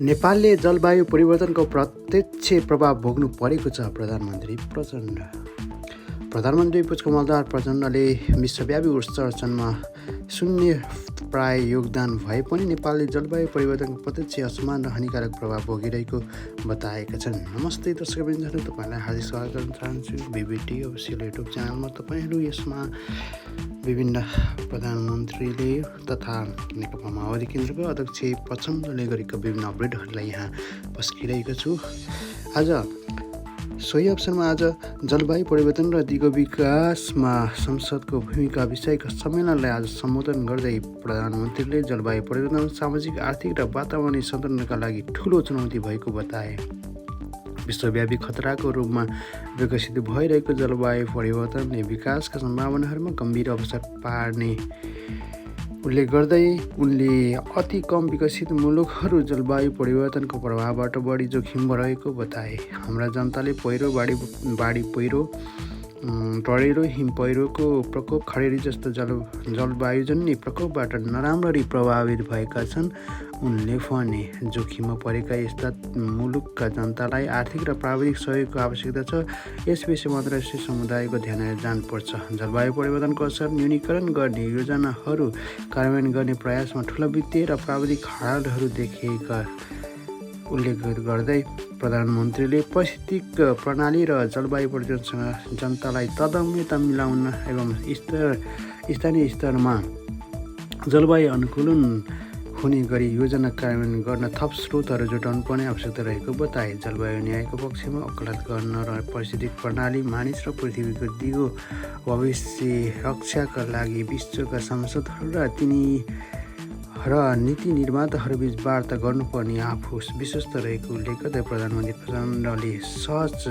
नेपालले जलवायु परिवर्तनको प्रत्यक्ष प्रभाव भोग्नु परेको छ। प्रधानमन्त्री प्रचण्ड। प्रधानमन्त्री पुष्पकमल प्रचण्डले विश्वव्यापी उत्सर्जनमा शून्य प्राय योगदान भए पनि नेपालले जलवायु परिवर्तनको प्रत्यक्ष असमान र हानिकारक प्रभाव भोगिरहेको बताएका छन्। नमस्ते दर्शकवृन्दहरू, तपाईँलाई हार्दिक स्वागत गर्न चाहन्छु बीबीटी अफिसियल युट्युब च्यानलमा। तपाईँहरू यसमा विभिन्न प्रधानमन्त्रीले तथा नेकपा माओवादी केन्द्रको अध्यक्ष प्रचण्डले गरेका विभिन्न अपडेटहरूलाई यहाँ पस्किरहेको छु। आज सोही अवसरमा आज जलवायु परिवर्तन र दिगो विकासमा संसदको भूमिका विषयका सम्मेलनलाई आज सम्बोधन गर्दै प्रधानमन्त्रीले जलवायु परिवर्तन सामाजिक, आर्थिक र वातावरणीय सन्तुलनका लागि ठूलो चुनौती भएको बताए। विश्वव्यापी खतराको रूपमा विकसित भइरहेको जलवायु परिवर्तनले विकासका सम्भावनाहरूमा गम्भीर असर पार्ने उल्लेख गर्दै उनले अति कम विकसित मुलुकहरू जलवायु परिवर्तनको प्रभावबाट बढी जोखिममा रहेको बताए। हाम्रा जनताले पहिरो, बाढी पहिरो, टढेरो, हिम पहिरोको प्रकोप, खडेरी जस्तो जलवायुजन्य प्रकोपबाट नराम्ररी प्रभावित भएका छन्। उनले भने जोखिममा परेका यस्ता मुलुकका जनतालाई आर्थिक र प्राविधिक सहयोगको आवश्यकता छ। यस विषयमा अन्तर्राष्ट्रिय समुदायको ध्यान जानुपर्छ। जलवायु परिवर्तनको असर न्यूनीकरण गर्ने योजनाहरू कार्यान्वयन गर्ने प्रयासमा ठुला वित्तीय र प्राविधिक हडालहरू देखिएका उल्लेख गर्दै प्रधानमन्त्रीले पारिस्थितिक प्रणाली र जलवायु परिवर्तनसँग जनतालाई तालमेल मिलाउन एवं स्थानीय स्तरमा जलवायु अनुकूलन हुने गरी योजना कार्यान्वयन गर्न थप स्रोतहरू जुटाउनु पर्ने आवश्यकता रहेको बताए। जलवायु न्यायको पक्षमा वकालत गर्न र पारिस्थितिक प्रणाली, मानिस र पृथ्वीको दिगो भविष्य रक्षाका लागि विश्वका सांसदहरू र नीति निर्माताहरूबीच वार्ता गर्नुपर्ने आफू विश्वस्त रहेको उल्लेख गर्दै प्रधानमन्त्री प्रचण्डले सहज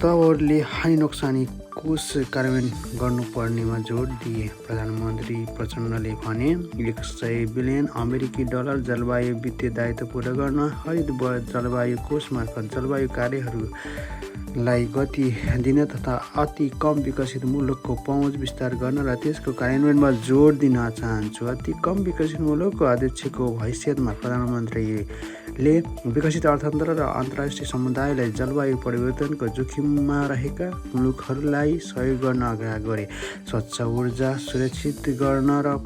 तवरले हानि नोक्सानी कोष कार्यान्वयन गर्नुपर्नेमा जोड दिए। प्रधानमन्त्री प्रचण्डले भने 100 बिलियन अमेरिकी डलर जलवायु वित्तीय दायित्व पूरा गर्न हरित जलवायु कोष मार्फत जलवायु कार्यहरूलाई गति दिन तथा अति कम विकसित मुलुकको पहुँच विस्तार गर्न र त्यसको कार्यान्वयनमा जोड दिन चाहन्छु। अति कम विकसित मुलुकको अध्यक्षको हैसियतमा प्रधानमन्त्रीले विकसित अर्थतन्त्र र अन्तर्राष्ट्रिय समुदायलाई जलवायु परिवर्तनको जोखिममा रहेका मुलुकहरूलाई सहयोग गर्न आग्रह गरे। स्वच्छ ऊर्जा सुरक्षित गर्न र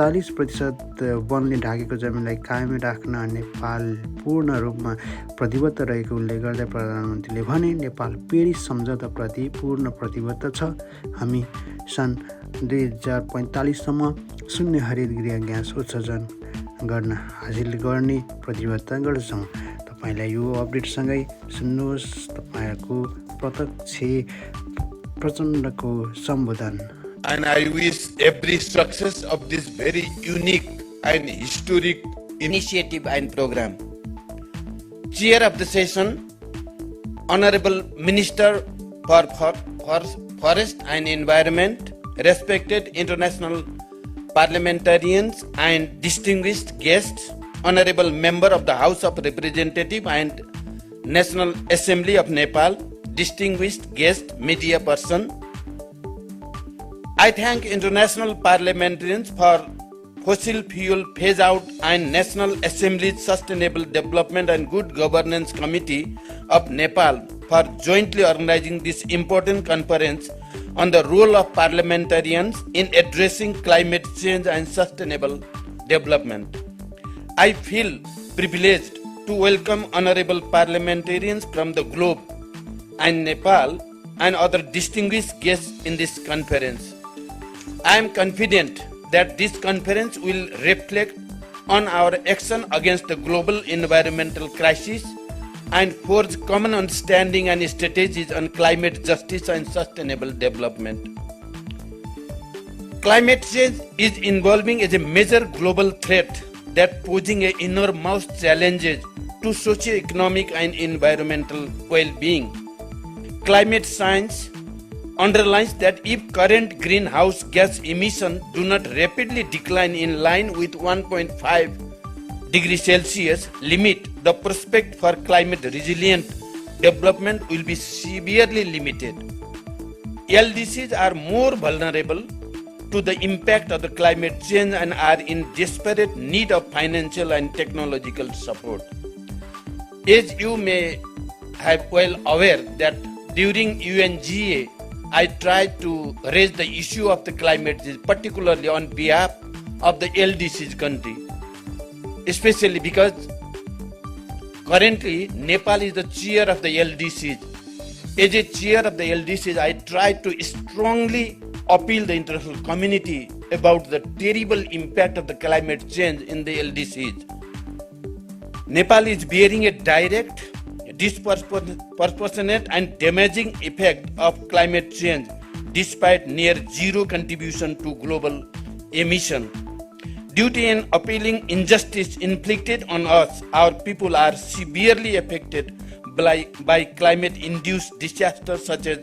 45% वनले ढाकेको जमिनलाई कायम राख्न नेपाल पूर्ण रूपमा प्रतिबद्ध रहेको उल्लेख गर्दै प्रधानमन्त्रीले भने नेपाल पेरिस सम्झौताप्रति पूर्ण प्रतिबद्ध छ। हामी सन् 2045सम्म शून्य हरित गृह ग्यास उत्सर्जन गर्न हासिल गर्ने प्रतिबद्धता गर्छौँ। तपाईँलाई यो अपडेटसँगै सुन्नुहोस् तपाईँहरूको प्रत्यक्ष प्रचण्डको सम्बोधन। And I wish every success of this very unique and historic initiative and program. Chair of the session, Honorable Minister for Forest and Environment, respected international parliamentarians and distinguished guests, Honorable Member of the House of Representatives and National Assembly of Nepal, distinguished guest, media person, I thank international parliamentarians for fossil fuel phase out and National Assembly's Sustainable Development and Good Governance Committee of Nepal for jointly organizing this important conference on the role of parliamentarians in addressing climate change and sustainable development. I feel privileged to welcome honorable parliamentarians from the globe and Nepal and other distinguished guests in this conference. I am confident that this conference will reflect on our action against the global environmental crisis and forge common understanding and strategies on climate justice and sustainable development. Climate change is evolving as a major global threat that posing enormous challenges to socio-economic and environmental well-being. Climate science underlines that if current greenhouse gas emissions do not rapidly decline in line with 1.5 degrees Celsius limit, the prospect for climate resilient development will be severely limited. LDCs are more vulnerable to the impact of the climate change and are in desperate need of financial and technological support. As you may have well aware that during UNGA, I tried to raise the issue of the climate change, particularly on behalf of the LDC's country, especially because currently Nepal is the chair of the LDCs. As a chair of the LDCs, I tried to strongly appeal the international community about the terrible impact of the climate change in the LDCs. Nepal is bearing a direct, disproportionate and damaging effect of climate change despite near zero contribution to global emission. Due to an appalling injustice inflicted on us, our people are severely affected by climate-induced disasters such as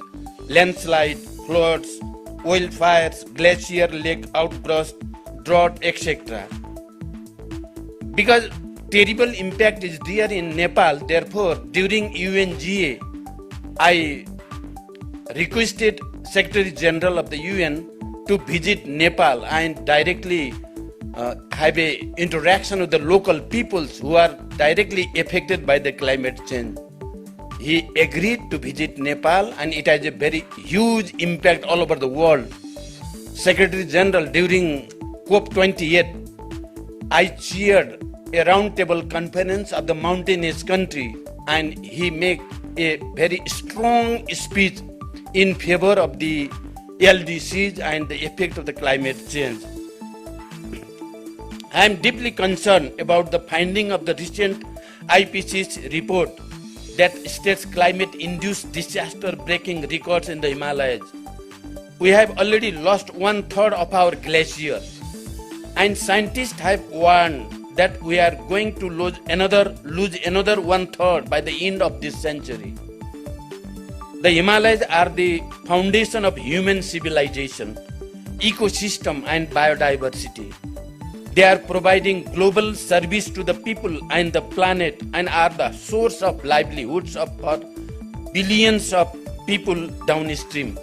landslide, floods, wildfires, glacier lake outbursts, drought, etc. Because terrible impact is there in Nepal, therefore, during UNGA, I requested Secretary General of the UN to visit Nepal and directly have a interaction with the local peoples who are directly affected by the climate change. He agreed to visit Nepal and it has a very huge impact all over the world. Secretary General, during COP28, I chaired a roundtable conference of the mountainous country and he made a very strong speech in favor of the LDCs and the effect of the climate change. I am deeply concerned about the finding of the recent IPCC report that states climate-induced disaster breaking records in the Himalayas. We have already lost 1/3 of our glaciers, and scientists have warned that we are going to lose another 1/3 by the end of this century. The Himalayas are the foundation of human civilization, ecosystem and biodiversity. They are providing global service to the people and the planet and are the source of livelihoods for billions of people downstream.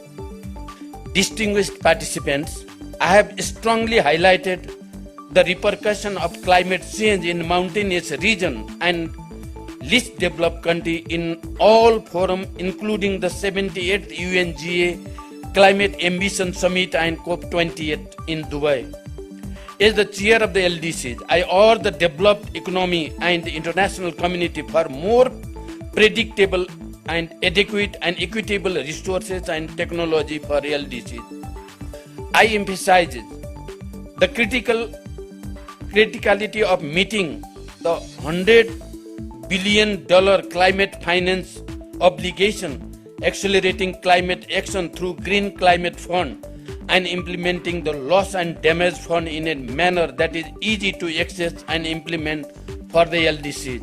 Distinguished participants, I have strongly highlighted the repercussion of climate change in mountainous region and least developed country in all forums, including the 78th UNGA Climate Ambition Summit and COP28 in Dubai. As the chair of the LDCs, I urge the developed economy and the international community for more predictable and adequate and equitable resources and technology for LDCs. I emphasize the criticality of meeting the $100 billion climate finance obligation, accelerating climate action through Green Climate Fund, and implementing the loss and damage fund in a manner that is easy to access and implement for the LDCs.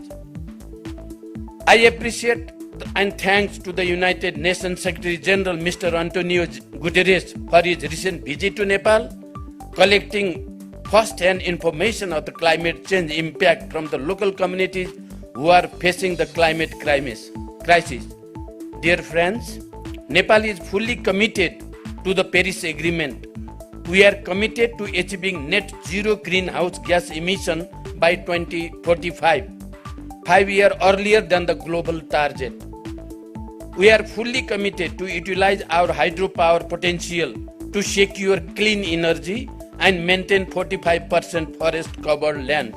I appreciate and thanks to the United Nations Secretary General Mr. Antonio Guterres for his recent visit to Nepal, collecting first-hand information of the climate change impact from the local communities who are facing the climate crisis. Dear friends, Nepal is fully committed to the Paris Agreement. We are committed to achieving net zero greenhouse gas emission by 2045, 5 years earlier than the global target. We are fully committed to utilize our hydropower potential to secure clean energy and maintain 45% forest covered land.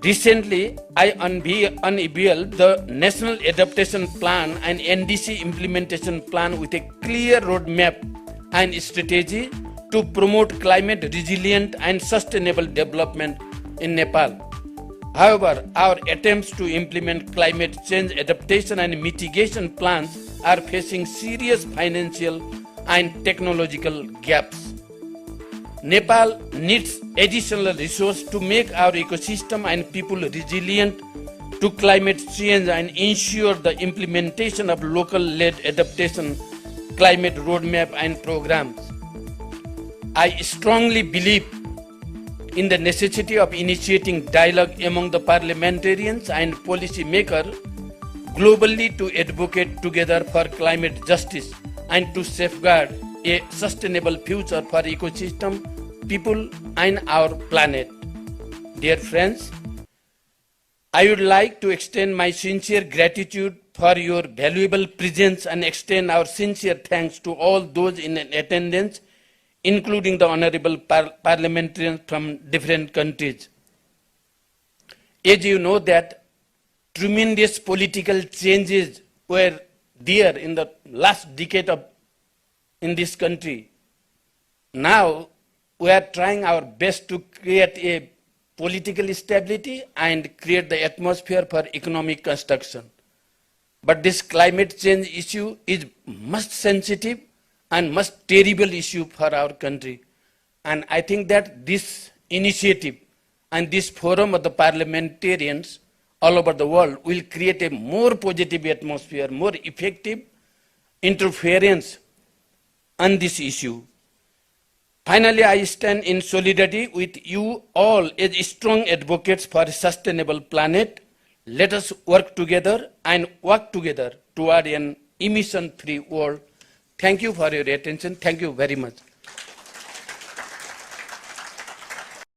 Recently, I unveiled the National Adaptation Plan and NDC Implementation Plan with a clear roadmap and strategy to promote climate resilient and sustainable development in Nepal. However, our attempts to implement climate change adaptation and mitigation plans are facing serious financial and technological gaps. Nepal needs additional resources to make our ecosystem and people resilient to climate change and ensure the implementation of local-led adaptation, climate roadmap and programs. I strongly believe in the necessity of initiating dialogue among the parliamentarians and policy makers globally to advocate together for climate justice and to safeguard a sustainable future for ecosystem, people, and our planet. Dear friends, I would like to extend my sincere gratitude for your valuable presence and extend our sincere thanks to all those in attendance, including the honorable parliamentarians from different countries. As you know that tremendous political changes were there in the last decade in this country. Now we are trying our best to create a political stability and create the atmosphere for economic construction. But this climate change issue is much sensitive and much terrible issue for our country. And I think that this initiative and this forum of the parliamentarians all over the world will create a more positive atmosphere, more effective interference on this issue. Finally, I stand in solidarity with you all as strong advocates for a sustainable planet. Let us work together and work together toward an emission-free world. Thank you for your attention. Thank you very much.